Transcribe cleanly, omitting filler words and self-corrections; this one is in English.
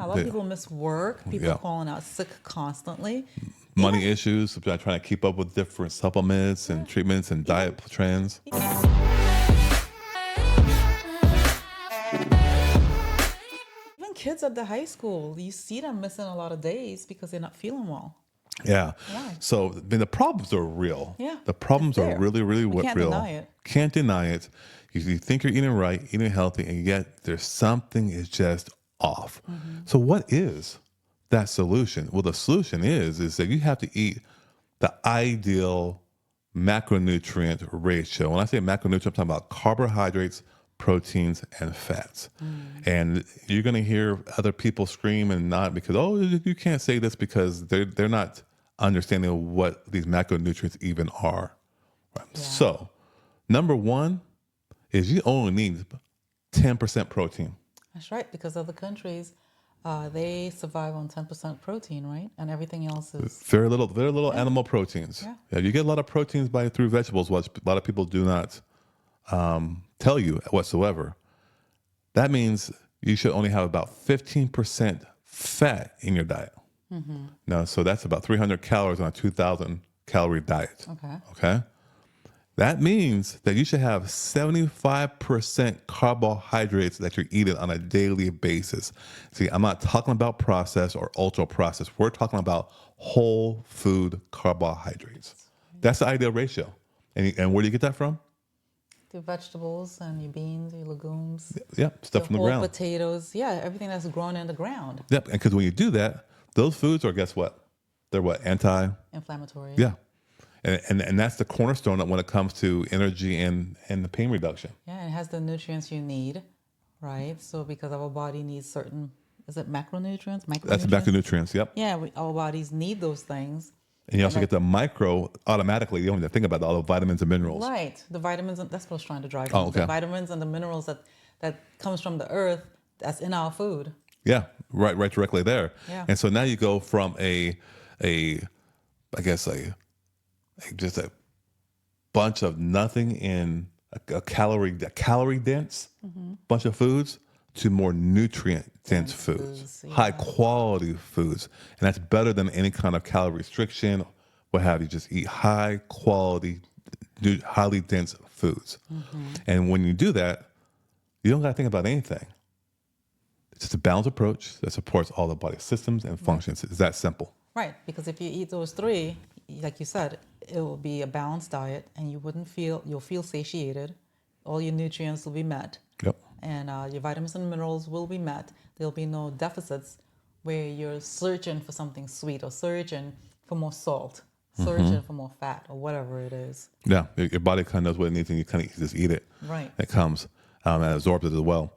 Yeah, a lot of people miss work. People Yeah. calling out sick constantly. Money issues, trying to keep up with different supplements and treatments and diet trends. Even kids at the high school, you see them missing a lot of days because they're not feeling well. Yeah. Right. So the problems are real. Yeah, The problems it's are there. really, really We can't real. deny it. Can't deny it. You think you're eating right, eating healthy, and yet there's something is just off. So what is that solution? Well, the solution is that you have to eat the ideal macronutrient ratio. When I say macronutrient, I'm talking about carbohydrates, proteins, and fats. And you're going to hear other people scream and not because, oh, you can't say this because they're not understanding what these macronutrients even are. Right? Yeah. So, number one is you only need 10% protein. That's right, because other countries, they survive on 10% protein, right? And everything else is... Very little animal proteins. Yeah. You get a lot of proteins through vegetables, which a lot of people do not tell you whatsoever. That means you should only have about 15% fat in your diet. Now, so that's about 300 calories on a 2,000 calorie diet. Okay. That means that you should have 75% carbohydrates that you're eating on a daily basis. See, I'm not talking about processed or ultra processed. We're talking about whole food carbohydrates. That's the ideal ratio. And where do you get that from? The vegetables and your beans, your legumes. Yeah, stuff from the ground. Potatoes. Yeah, everything that's grown in the ground. Yep, and because when you do that, those foods are, guess what? They're what? Inflammatory. Yeah. And that's the cornerstone when it comes to energy and the pain reduction. Yeah, and it has the nutrients you need, right? So because our body needs certain, is it macronutrients? That's the macronutrients, yep. Yeah, our bodies need those things. And you also get the micro automatically. You don't have to think about all the vitamins and minerals. Right. The vitamins, that's what I was trying to drive Oh, home. okay. The vitamins and the minerals that comes from the earth, that's in our food. Yeah, right directly there. Yeah. And so now you go from just a bunch of nothing in a calorie dense bunch of foods to more nutrient dense foods, Yeah. high quality foods. And that's better than any kind of calorie restriction, what have you. Just eat high quality, highly dense foods. And when you do that, you don't got to think about anything. It's just a balanced approach that supports all the body systems and functions. It's that simple. Right, because if you eat those three, like you said, it will be a balanced diet, and you'll feel satiated. All your nutrients will be met. Yep. And your vitamins and minerals will be met. There'll be no deficits where you're searching for something sweet or searching for more salt, searching for more fat or whatever it is. Yeah, your body kind of knows what it needs, and you kind of just eat it. Right. It comes and absorbs it as well.